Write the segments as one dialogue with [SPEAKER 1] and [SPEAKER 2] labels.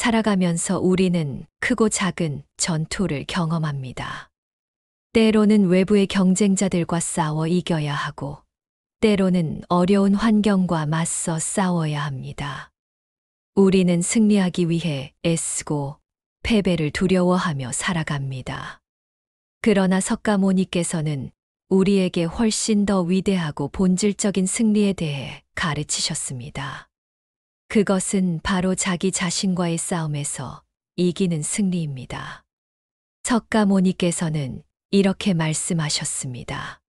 [SPEAKER 1] 살아가면서 우리는 크고 작은 전투를 경험합니다. 때로는 외부의 경쟁자들과 싸워 이겨야 하고, 때로는 어려운 환경과 맞서 싸워야 합니다. 우리는 승리하기 위해 애쓰고 패배를 두려워하며 살아갑니다. 그러나 석가모니께서는 우리에게 훨씬 더 위대하고 본질적인 승리에 대해 가르치셨습니다. 그것은 바로 자기 자신과의 싸움에서 이기는 승리입니다. 석가모니께서는 이렇게 말씀하셨습니다.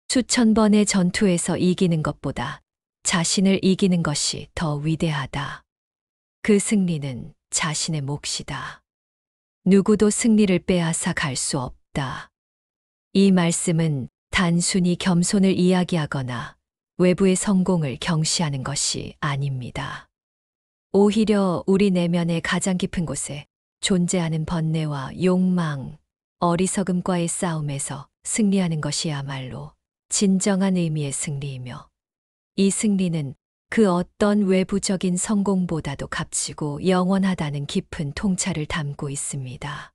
[SPEAKER 1] 수천 번의 전투에서 이기는 것보다 자신을 이기는 것이 더 위대하다. 그 승리는 자신의 몫이다. 누구도 승리를 빼앗아 갈 수 없다. 이 말씀은 단순히 겸손을 이야기하거나 외부의 성공을 경시하는 것이 아닙니다. 오히려 우리 내면의 가장 깊은 곳에 존재하는 번뇌와 욕망, 어리석음과의 싸움에서 승리하는 것이야말로 진정한 의미의 승리이며, 이 승리는 그 어떤 외부적인 성공보다도 값지고 영원하다는 깊은 통찰을 담고 있습니다.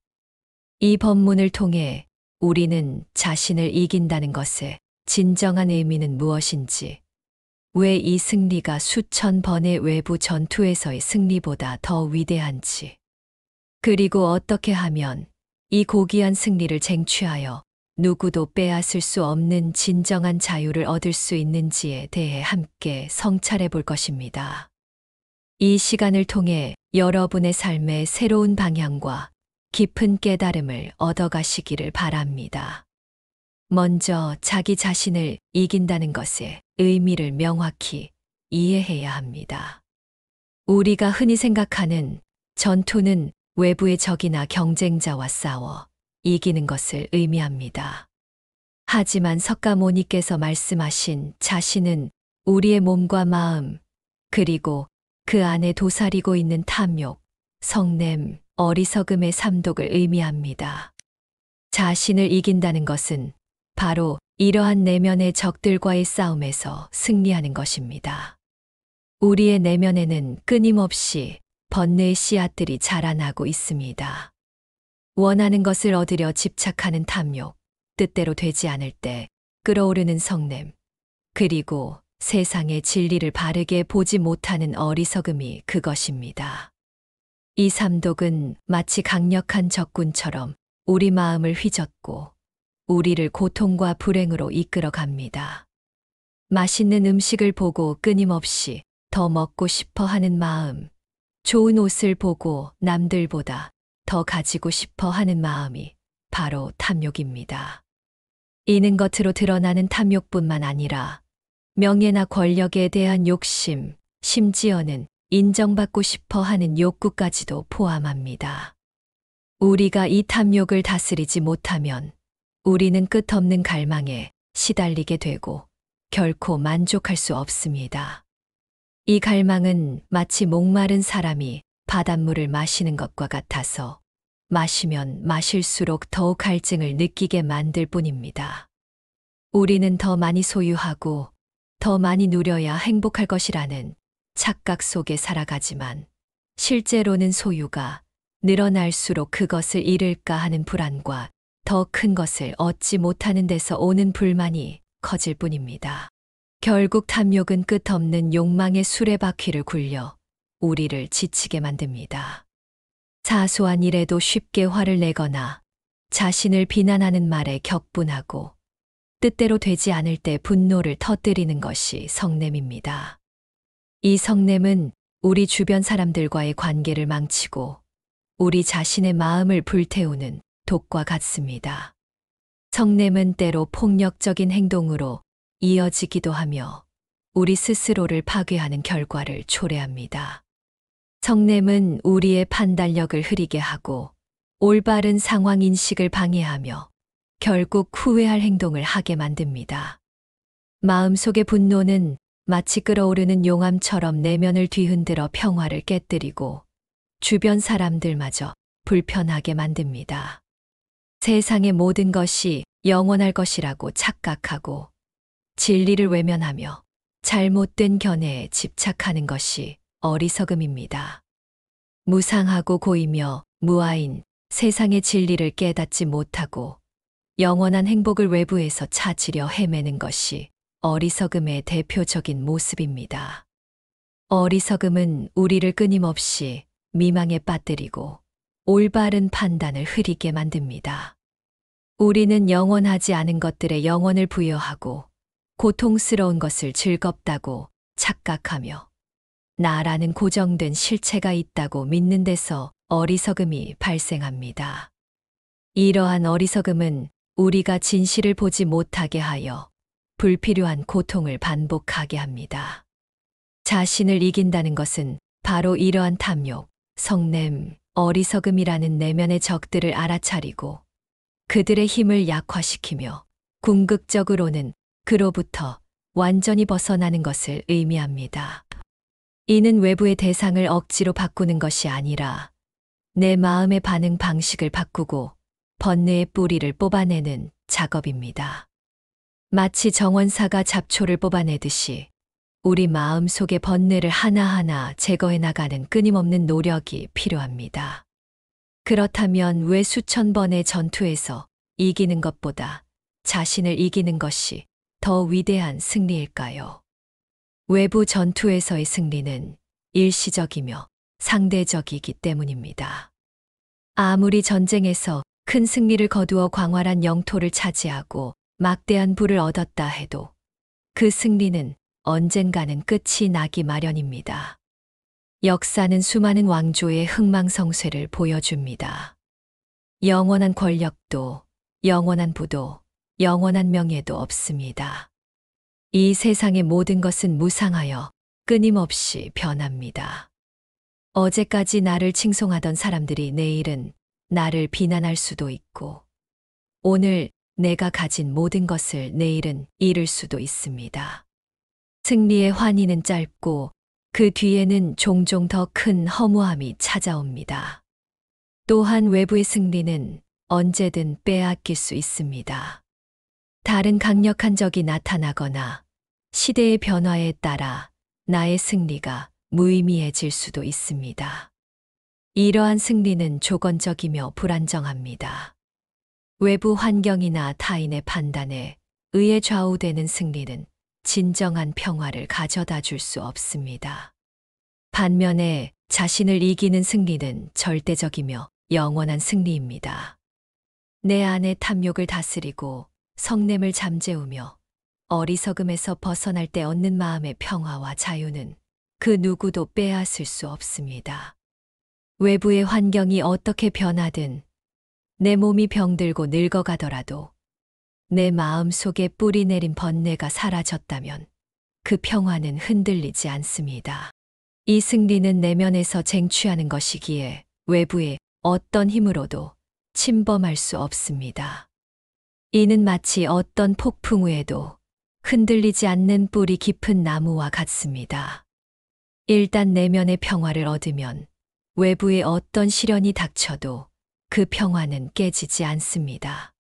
[SPEAKER 1] 이 법문을 통해 우리는 자신을 이긴다는 것의 진정한 의미는 무엇인지, 왜 이 승리가 수천 번의 외부 전투에서의 승리보다 더 위대한지, 그리고 어떻게 하면 이 고귀한 승리를 쟁취하여 누구도 빼앗을 수 없는 진정한 자유를 얻을 수 있는지에 대해 함께 성찰해 볼 것입니다. 이 시간을 통해 여러분의 삶의 새로운 방향과 깊은 깨달음을 얻어가시기를 바랍니다. 먼저 자기 자신을 이긴다는 것의 의미를 명확히 이해해야 합니다. 우리가 흔히 생각하는 전투는 외부의 적이나 경쟁자와 싸워 이기는 것을 의미합니다. 하지만 석가모니께서 말씀하신 자신은 우리의 몸과 마음, 그리고 그 안에 도사리고 있는 탐욕, 성냄, 어리석음의 삼독을 의미합니다. 자신을 이긴다는 것은 바로 이러한 내면의 적들과의 싸움에서 승리하는 것입니다. 우리의 내면에는 끊임없이 번뇌의 씨앗들이 자라나고 있습니다. 원하는 것을 얻으려 집착하는 탐욕, 뜻대로 되지 않을 때 끓어오르는 성냄, 그리고 세상의 진리를 바르게 보지 못하는 어리석음이 그것입니다. 이 삼독은 마치 강력한 적군처럼 우리 마음을 휘젓고 우리를 고통과 불행으로 이끌어 갑니다. 맛있는 음식을 보고 끊임없이 더 먹고 싶어 하는 마음, 좋은 옷을 보고 남들보다 더 가지고 싶어 하는 마음이 바로 탐욕입니다. 이는 겉으로 드러나는 탐욕뿐만 아니라 명예나 권력에 대한 욕심, 심지어는 인정받고 싶어 하는 욕구까지도 포함합니다. 우리가 이 탐욕을 다스리지 못하면 우리는 끝없는 갈망에 시달리게 되고 결코 만족할 수 없습니다. 이 갈망은 마치 목마른 사람이 바닷물을 마시는 것과 같아서 마시면 마실수록 더욱 갈증을 느끼게 만들 뿐입니다. 우리는 더 많이 소유하고 더 많이 누려야 행복할 것이라는 착각 속에 살아가지만, 실제로는 소유가 늘어날수록 그것을 잃을까 하는 불안과 더 큰 것을 얻지 못하는 데서 오는 불만이 커질 뿐입니다. 결국 탐욕은 끝없는 욕망의 수레바퀴를 굴려 우리를 지치게 만듭니다. 사소한 일에도 쉽게 화를 내거나 자신을 비난하는 말에 격분하고 뜻대로 되지 않을 때 분노를 터뜨리는 것이 성냄입니다. 이 성냄은 우리 주변 사람들과의 관계를 망치고 우리 자신의 마음을 불태우는 독과 같습니다. 성냄은 때로 폭력적인 행동으로 이어지기도 하며 우리 스스로를 파괴하는 결과를 초래합니다. 성냄은 우리의 판단력을 흐리게 하고 올바른 상황 인식을 방해하며 결국 후회할 행동을 하게 만듭니다. 마음속의 분노는 마치 끓어오르는 용암처럼 내면을 뒤흔들어 평화를 깨뜨리고 주변 사람들마저 불편하게 만듭니다. 세상의 모든 것이 영원할 것이라고 착각하고 진리를 외면하며 잘못된 견해에 집착하는 것이 어리석음입니다. 무상하고 고이며 무아인 세상의 진리를 깨닫지 못하고 영원한 행복을 외부에서 찾으려 헤매는 것이 어리석음의 대표적인 모습입니다. 어리석음은 우리를 끊임없이 미망에 빠뜨리고 올바른 판단을 흐리게 만듭니다. 우리는 영원하지 않은 것들에 영혼을 부여하고 고통스러운 것을 즐겁다고 착각하며 나라는 고정된 실체가 있다고 믿는 데서 어리석음이 발생합니다. 이러한 어리석음은 우리가 진실을 보지 못하게 하여 불필요한 고통을 반복하게 합니다. 자신을 이긴다는 것은 바로 이러한 탐욕, 성냄, 어리석음이라는 내면의 적들을 알아차리고 그들의 힘을 약화시키며 궁극적으로는 그로부터 완전히 벗어나는 것을 의미합니다. 이는 외부의 대상을 억지로 바꾸는 것이 아니라 내 마음의 반응 방식을 바꾸고 번뇌의 뿌리를 뽑아내는 작업입니다. 마치 정원사가 잡초를 뽑아내듯이 우리 마음 속의 번뇌를 하나하나 제거해 나가는 끊임없는 노력이 필요합니다. 그렇다면 왜 수천 번의 전투에서 이기는 것보다 자신을 이기는 것이 더 위대한 승리일까요? 외부 전투에서의 승리는 일시적이며 상대적이기 때문입니다. 아무리 전쟁에서 큰 승리를 거두어 광활한 영토를 차지하고 막대한 부를 얻었다 해도 그 승리는 언젠가는 끝이 나기 마련입니다. 역사는 수많은 왕조의 흥망성쇠를 보여줍니다. 영원한 권력도, 영원한 부도, 영원한 명예도 없습니다. 이 세상의 모든 것은 무상하여 끊임없이 변합니다. 어제까지 나를 칭송하던 사람들이 내일은 나를 비난할 수도 있고, 오늘 내가 가진 모든 것을 내일은 잃을 수도 있습니다. 승리의 환희는 짧고 그 뒤에는 종종 더 큰 허무함이 찾아옵니다. 또한 외부의 승리는 언제든 빼앗길 수 있습니다. 다른 강력한 적이 나타나거나 시대의 변화에 따라 나의 승리가 무의미해질 수도 있습니다. 이러한 승리는 조건적이며 불안정합니다. 외부 환경이나 타인의 판단에 의해 좌우되는 승리는 진정한 평화를 가져다 줄 수 없습니다. 반면에 자신을 이기는 승리는 절대적이며 영원한 승리입니다. 내 안의 탐욕을 다스리고 성냄을 잠재우며 어리석음에서 벗어날 때 얻는 마음의 평화와 자유는 그 누구도 빼앗을 수 없습니다. 외부의 환경이 어떻게 변하든 내 몸이 병들고 늙어가더라도 내 마음 속에 뿌리 내린 번뇌가 사라졌다면 그 평화는 흔들리지 않습니다. 이 승리는 내면에서 쟁취하는 것이기에 외부의 어떤 힘으로도 침범할 수 없습니다. 이는 마치 어떤 폭풍 후에도 흔들리지 않는 뿌리 깊은 나무와 같습니다. 일단 내면의 평화를 얻으면 외부의 어떤 시련이 닥쳐도 그 평화는 깨지지 않습니다.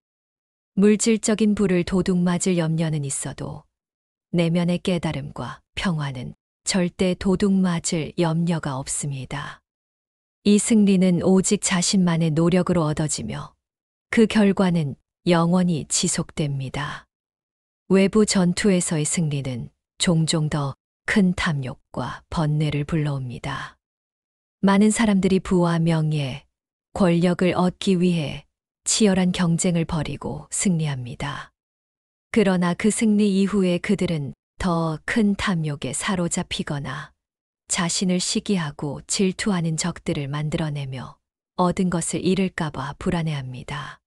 [SPEAKER 1] 물질적인 부를 도둑맞을 염려는 있어도 내면의 깨달음과 평화는 절대 도둑맞을 염려가 없습니다. 이 승리는 오직 자신만의 노력으로 얻어지며 그 결과는 영원히 지속됩니다. 외부 전투에서의 승리는 종종 더 큰 탐욕과 번뇌를 불러옵니다. 많은 사람들이 부와 명예, 권력을 얻기 위해 치열한 경쟁을 벌이고 승리합니다. 그러나 그 승리 이후에 그들은 더 큰 탐욕에 사로잡히거나 자신을 시기하고 질투하는 적들을 만들어내며 얻은 것을 잃을까봐 불안해합니다.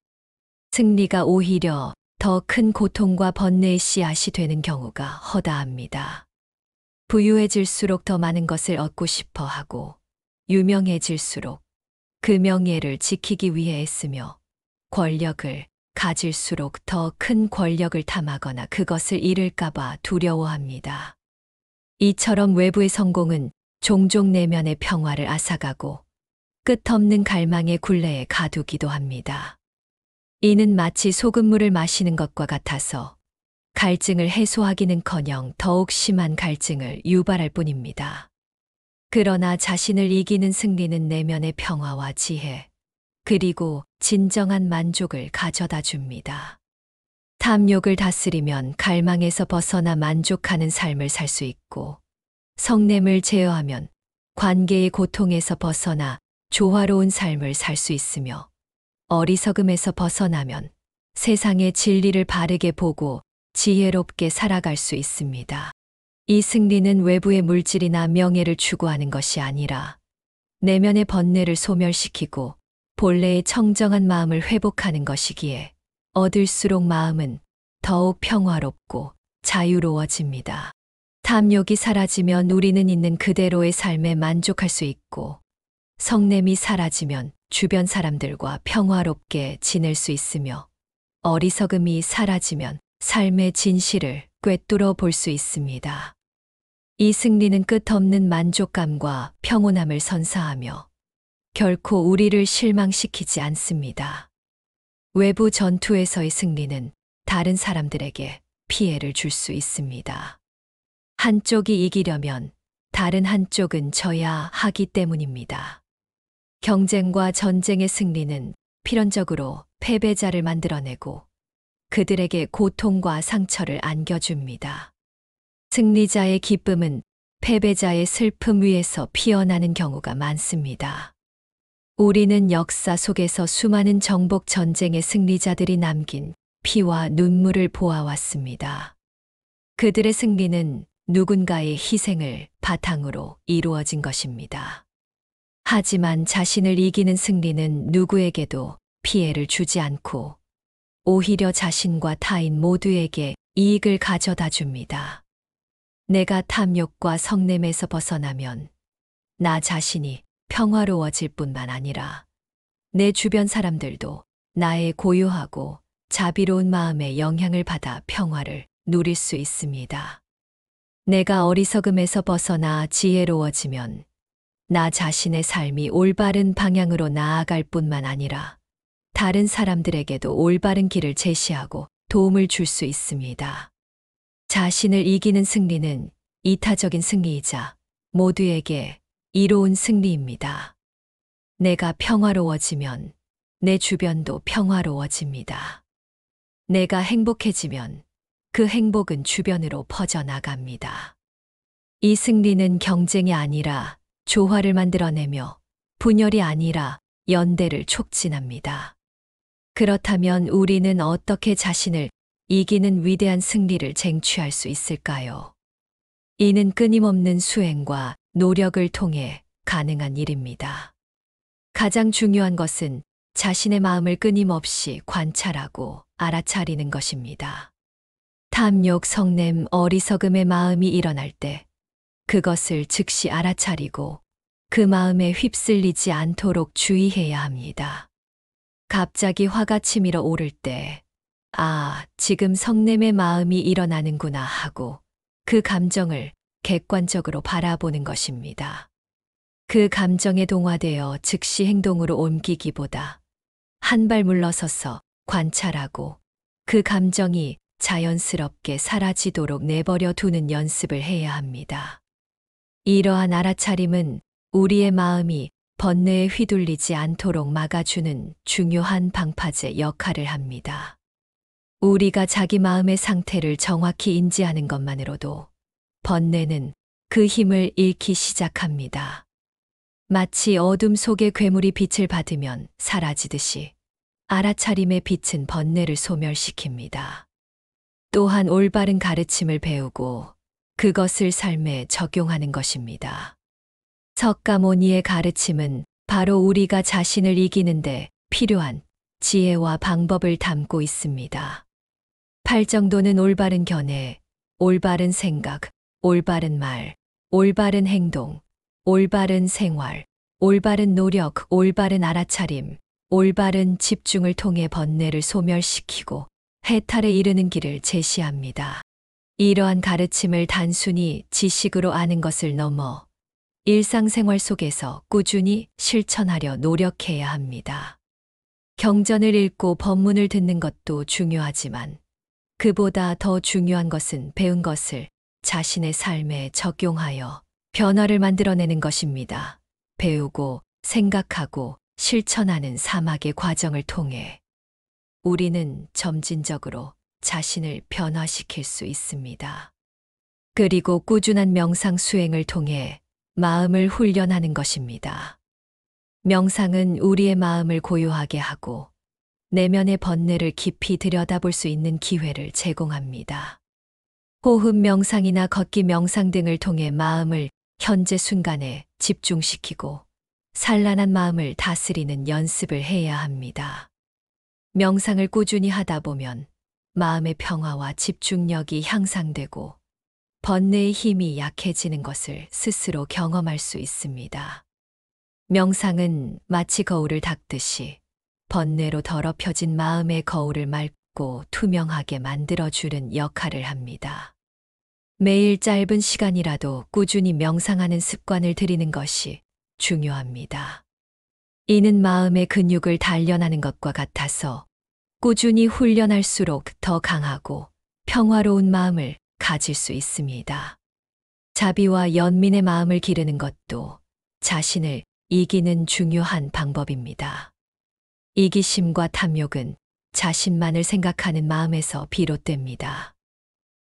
[SPEAKER 1] 승리가 오히려 더 큰 고통과 번뇌의 씨앗이 되는 경우가 허다합니다. 부유해질수록 더 많은 것을 얻고 싶어 하고 유명해질수록 그 명예를 지키기 위해 애쓰며 권력을 가질수록 더 큰 권력을 탐하거나 그것을 잃을까봐 두려워합니다. 이처럼 외부의 성공은 종종 내면의 평화를 앗아가고 끝없는 갈망의 굴레에 가두기도 합니다. 이는 마치 소금물을 마시는 것과 같아서 갈증을 해소하기는커녕 더욱 심한 갈증을 유발할 뿐입니다. 그러나 자신을 이기는 승리는 내면의 평화와 지혜, 그리고 진정한 만족을 가져다 줍니다. 탐욕을 다스리면 갈망에서 벗어나 만족하는 삶을 살 수 있고, 성냄을 제어하면 관계의 고통에서 벗어나 조화로운 삶을 살 수 있으며, 어리석음에서 벗어나면 세상의 진리를 바르게 보고 지혜롭게 살아갈 수 있습니다. 이 승리는 외부의 물질이나 명예를 추구하는 것이 아니라 내면의 번뇌를 소멸시키고 본래의 청정한 마음을 회복하는 것이기에 얻을수록 마음은 더욱 평화롭고 자유로워집니다. 탐욕이 사라지면 우리는 있는 그대로의 삶에 만족할 수 있고, 성냄이 사라지면 주변 사람들과 평화롭게 지낼 수 있으며, 어리석음이 사라지면 삶의 진실을 꿰뚫어 볼 수 있습니다. 이 승리는 끝없는 만족감과 평온함을 선사하며 결코 우리를 실망시키지 않습니다. 외부 전투에서의 승리는 다른 사람들에게 피해를 줄 수 있습니다. 한쪽이 이기려면 다른 한쪽은 져야 하기 때문입니다. 경쟁과 전쟁의 승리는 필연적으로 패배자를 만들어내고 그들에게 고통과 상처를 안겨줍니다. 승리자의 기쁨은 패배자의 슬픔 위에서 피어나는 경우가 많습니다. 우리는 역사 속에서 수많은 정복 전쟁의 승리자들이 남긴 피와 눈물을 보아왔습니다. 그들의 승리는 누군가의 희생을 바탕으로 이루어진 것입니다. 하지만 자신을 이기는 승리는 누구에게도 피해를 주지 않고 오히려 자신과 타인 모두에게 이익을 가져다 줍니다. 내가 탐욕과 성냄에서 벗어나면 나 자신이 평화로워질 뿐만 아니라 내 주변 사람들도 나의 고요하고 자비로운 마음의 영향을 받아 평화를 누릴 수 있습니다. 내가 어리석음에서 벗어나 지혜로워지면 나 자신의 삶이 올바른 방향으로 나아갈 뿐만 아니라 다른 사람들에게도 올바른 길을 제시하고 도움을 줄 수 있습니다. 자신을 이기는 승리는 이타적인 승리이자 모두에게 이로운 승리입니다. 내가 평화로워지면 내 주변도 평화로워집니다. 내가 행복해지면 그 행복은 주변으로 퍼져나갑니다. 이 승리는 경쟁이 아니라 조화를 만들어내며 분열이 아니라 연대를 촉진합니다. 그렇다면 우리는 어떻게 자신을 이기는 위대한 승리를 쟁취할 수 있을까요? 이는 끊임없는 수행과 노력을 통해 가능한 일입니다. 가장 중요한 것은 자신의 마음을 끊임없이 관찰하고 알아차리는 것입니다. 탐욕, 성냄, 어리석음의 마음이 일어날 때 그것을 즉시 알아차리고 그 마음에 휩쓸리지 않도록 주의해야 합니다. 갑자기 화가 치밀어 오를 때, 지금 성냄의 마음이 일어나는구나 하고 그 감정을 객관적으로 바라보는 것입니다. 그 감정에 동화되어 즉시 행동으로 옮기기보다 한 발 물러서서 관찰하고 그 감정이 자연스럽게 사라지도록 내버려 두는 연습을 해야 합니다. 이러한 알아차림은 우리의 마음이 번뇌에 휘둘리지 않도록 막아주는 중요한 방파제 역할을 합니다. 우리가 자기 마음의 상태를 정확히 인지하는 것만으로도 번뇌는 그 힘을 잃기 시작합니다. 마치 어둠 속의 괴물이 빛을 받으면 사라지듯이 알아차림의 빛은 번뇌를 소멸시킵니다. 또한 올바른 가르침을 배우고 그것을 삶에 적용하는 것입니다. 석가모니의 가르침은 바로 우리가 자신을 이기는데 필요한 지혜와 방법을 담고 있습니다. 팔정도는 올바른 견해, 올바른 생각, 올바른 말, 올바른 행동, 올바른 생활, 올바른 노력, 올바른 알아차림, 올바른 집중을 통해 번뇌를 소멸시키고 해탈에 이르는 길을 제시합니다. 이러한 가르침을 단순히 지식으로 아는 것을 넘어 일상생활 속에서 꾸준히 실천하려 노력해야 합니다. 경전을 읽고 법문을 듣는 것도 중요하지만 그보다 더 중요한 것은 배운 것을 자신의 삶에 적용하여 변화를 만들어내는 것입니다. 배우고, 생각하고, 실천하는 사막의 과정을 통해 우리는 점진적으로 자신을 변화시킬 수 있습니다. 그리고 꾸준한 명상 수행을 통해 마음을 훈련하는 것입니다. 명상은 우리의 마음을 고요하게 하고 내면의 번뇌를 깊이 들여다볼 수 있는 기회를 제공합니다. 호흡 명상이나 걷기 명상 등을 통해 마음을 현재 순간에 집중시키고 산란한 마음을 다스리는 연습을 해야 합니다. 명상을 꾸준히 하다 보면 마음의 평화와 집중력이 향상되고 번뇌의 힘이 약해지는 것을 스스로 경험할 수 있습니다. 명상은 마치 거울을 닦듯이 번뇌로 더럽혀진 마음의 거울을 맑고 투명하게 만들어주는 역할을 합니다. 매일 짧은 시간이라도 꾸준히 명상하는 습관을 들이는 것이 중요합니다. 이는 마음의 근육을 단련하는 것과 같아서 꾸준히 훈련할수록 더 강하고 평화로운 마음을 가질 수 있습니다. 자비와 연민의 마음을 기르는 것도 자신을 이기는 중요한 방법입니다. 이기심과 탐욕은 자신만을 생각하는 마음에서 비롯됩니다.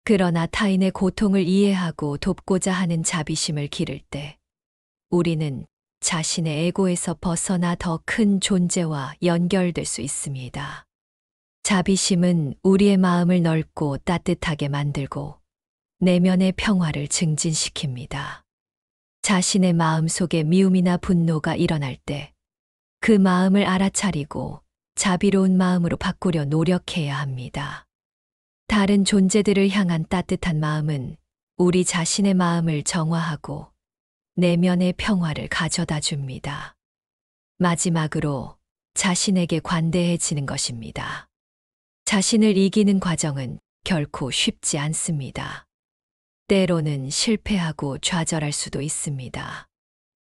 [SPEAKER 1] 그러나 타인의 고통을 이해하고 돕고자 하는 자비심을 기를 때 우리는 자신의 에고에서 벗어나 더 큰 존재와 연결될 수 있습니다. 자비심은 우리의 마음을 넓고 따뜻하게 만들고 내면의 평화를 증진시킵니다. 자신의 마음 속에 미움이나 분노가 일어날 때 그 마음을 알아차리고 자비로운 마음으로 바꾸려 노력해야 합니다. 다른 존재들을 향한 따뜻한 마음은 우리 자신의 마음을 정화하고 내면의 평화를 가져다 줍니다. 마지막으로 자신에게 관대해지는 것입니다. 자신을 이기는 과정은 결코 쉽지 않습니다. 때로는 실패하고 좌절할 수도 있습니다.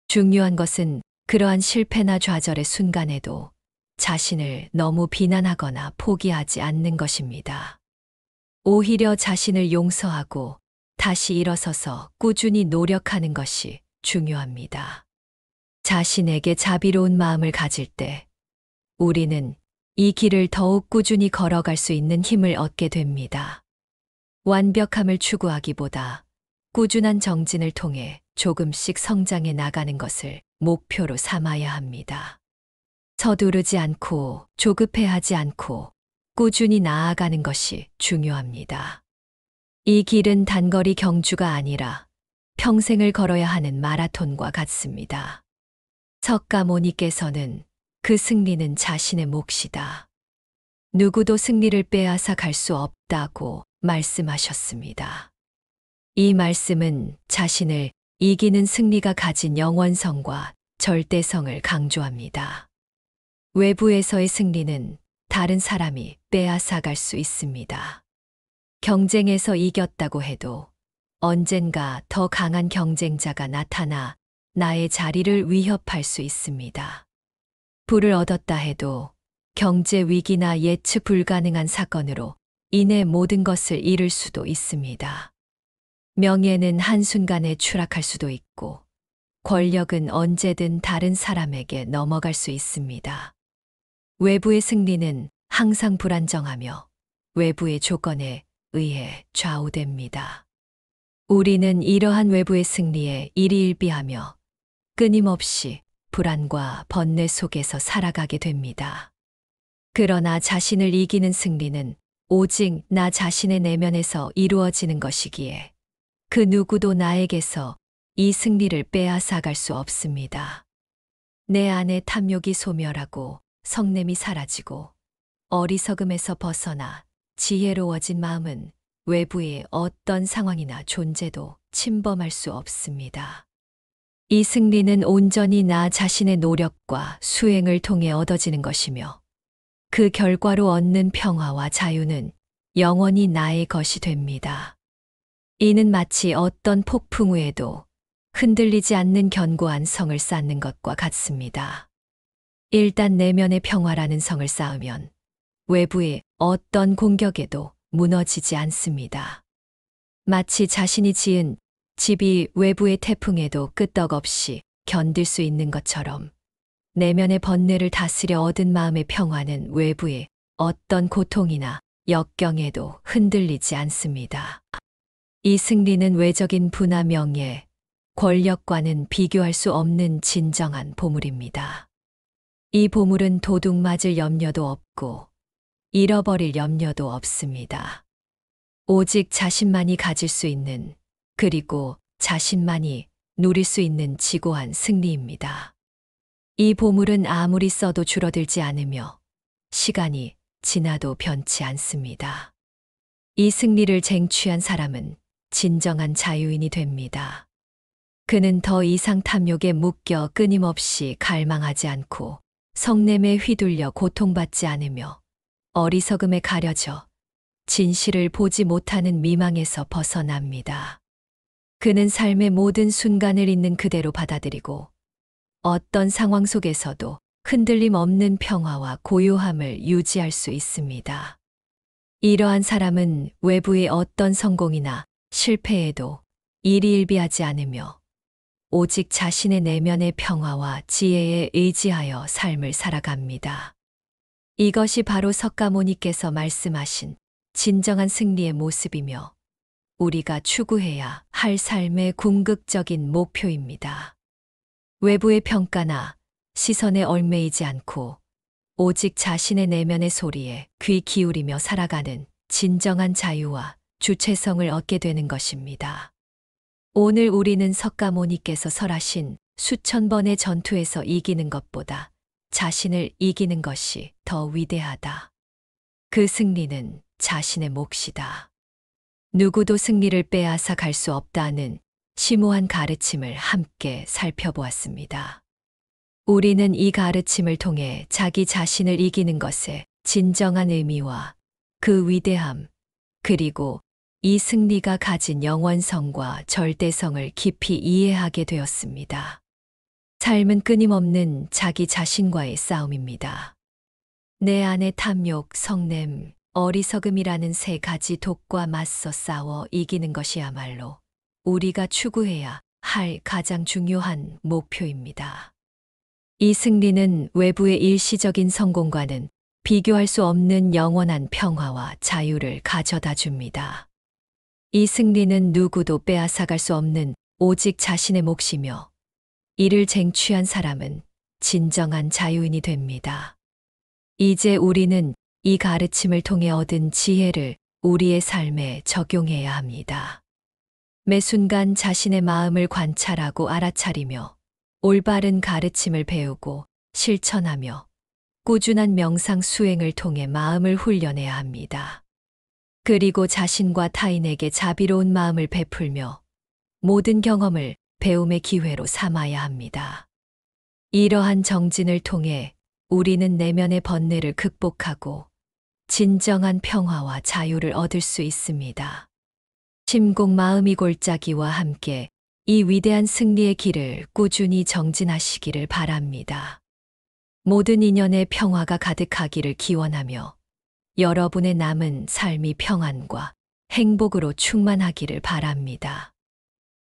[SPEAKER 1] 중요한 것은 그러한 실패나 좌절의 순간에도 자신을 너무 비난하거나 포기하지 않는 것입니다. 오히려 자신을 용서하고 다시 일어서서 꾸준히 노력하는 것이 중요합니다. 자신에게 자비로운 마음을 가질 때 우리는 이 길을 더욱 꾸준히 걸어갈 수 있는 힘을 얻게 됩니다. 완벽함을 추구하기보다 꾸준한 정진을 통해 조금씩 성장해 나가는 것을 목표로 삼아야 합니다. 서두르지 않고 조급해하지 않고 꾸준히 나아가는 것이 중요합니다. 이 길은 단거리 경주가 아니라 평생을 걸어야 하는 마라톤과 같습니다. 석가모니께서는 그 승리는 자신의 몫이다. 누구도 승리를 빼앗아 갈 수 없다고 말씀하셨습니다. 이 말씀은 자신을 이기는 승리가 가진 영원성과 절대성을 강조합니다. 외부에서의 승리는 다른 사람이 빼앗아 갈 수 있습니다. 경쟁에서 이겼다고 해도 언젠가 더 강한 경쟁자가 나타나 나의 자리를 위협할 수 있습니다. 부를 얻었다 해도 경제 위기나 예측 불가능한 사건으로 인해 모든 것을 잃을 수도 있습니다. 명예는 한순간에 추락할 수도 있고 권력은 언제든 다른 사람에게 넘어갈 수 있습니다. 외부의 승리는 항상 불안정하며 외부의 조건에 의해 좌우됩니다. 우리는 이러한 외부의 승리에 일희일비하며 끊임없이 불안과 번뇌 속에서 살아가게 됩니다. 그러나 자신을 이기는 승리는 오직 나 자신의 내면에서 이루어지는 것이기에 그 누구도 나에게서 이 승리를 빼앗아 갈 수 없습니다. 내 안에 탐욕이 소멸하고 성냄이 사라지고 어리석음에서 벗어나 지혜로워진 마음은 외부의 어떤 상황이나 존재도 침범할 수 없습니다. 이 승리는 온전히 나 자신의 노력과 수행을 통해 얻어지는 것이며 그 결과로 얻는 평화와 자유는 영원히 나의 것이 됩니다. 이는 마치 어떤 폭풍 후에도 흔들리지 않는 견고한 성을 쌓는 것과 같습니다. 일단 내면의 평화라는 성을 쌓으면 외부의 어떤 공격에도 무너지지 않습니다. 마치 자신이 지은 집이 외부의 태풍에도 끄떡없이 견딜 수 있는 것처럼 내면의 번뇌를 다스려 얻은 마음의 평화는 외부의 어떤 고통이나 역경에도 흔들리지 않습니다. 이 승리는 외적인 부나 명예, 권력과는 비교할 수 없는 진정한 보물입니다. 이 보물은 도둑 맞을 염려도 없고 잃어버릴 염려도 없습니다. 오직 자신만이 가질 수 있는, 그리고 자신만이 누릴 수 있는 지고한 승리입니다. 이 보물은 아무리 써도 줄어들지 않으며 시간이 지나도 변치 않습니다. 이 승리를 쟁취한 사람은 진정한 자유인이 됩니다. 그는 더 이상 탐욕에 묶여 끊임없이 갈망하지 않고 성냄에 휘둘려 고통받지 않으며 어리석음에 가려져 진실을 보지 못하는 미망에서 벗어납니다. 그는 삶의 모든 순간을 있는 그대로 받아들이고 어떤 상황 속에서도 흔들림 없는 평화와 고요함을 유지할 수 있습니다. 이러한 사람은 외부의 어떤 성공이나 실패에도 일희일비하지 않으며 오직 자신의 내면의 평화와 지혜에 의지하여 삶을 살아갑니다. 이것이 바로 석가모니께서 말씀하신 진정한 승리의 모습이며 우리가 추구해야 할 삶의 궁극적인 목표입니다. 외부의 평가나 시선에 얽매이지 않고 오직 자신의 내면의 소리에 귀 기울이며 살아가는 진정한 자유와 주체성을 얻게 되는 것입니다. 오늘 우리는 석가모니께서 설하신 수천 번의 전투에서 이기는 것보다 자신을 이기는 것이 더 위대하다. 그 승리는 자신의 몫이다. 누구도 승리를 빼앗아 갈 수 없다는 심오한 가르침을 함께 살펴보았습니다. 우리는 이 가르침을 통해 자기 자신을 이기는 것의 진정한 의미와 그 위대함, 그리고 이 승리가 가진 영원성과 절대성을 깊이 이해하게 되었습니다. 삶은 끊임없는 자기 자신과의 싸움입니다. 내 안의 탐욕, 성냄, 어리석음이라는 세 가지 독과 맞서 싸워 이기는 것이야말로 우리가 추구해야 할 가장 중요한 목표입니다. 이 승리는 외부의 일시적인 성공과는 비교할 수 없는 영원한 평화와 자유를 가져다 줍니다. 이 승리는 누구도 빼앗아갈 수 없는 오직 자신의 몫이며 이를 쟁취한 사람은 진정한 자유인이 됩니다. 이제 우리는 이 가르침을 통해 얻은 지혜를 우리의 삶에 적용해야 합니다. 매 순간 자신의 마음을 관찰하고 알아차리며 올바른 가르침을 배우고 실천하며 꾸준한 명상 수행을 통해 마음을 훈련해야 합니다. 그리고 자신과 타인에게 자비로운 마음을 베풀며 모든 경험을 배움의 기회로 삼아야 합니다. 이러한 정진을 통해 우리는 내면의 번뇌를 극복하고 진정한 평화와 자유를 얻을 수 있습니다. 심곡 마음이 골짜기와 함께 이 위대한 승리의 길을 꾸준히 정진하시기를 바랍니다. 모든 인연의 평화가 가득하기를 기원하며 여러분의 남은 삶이 평안과 행복으로 충만하기를 바랍니다.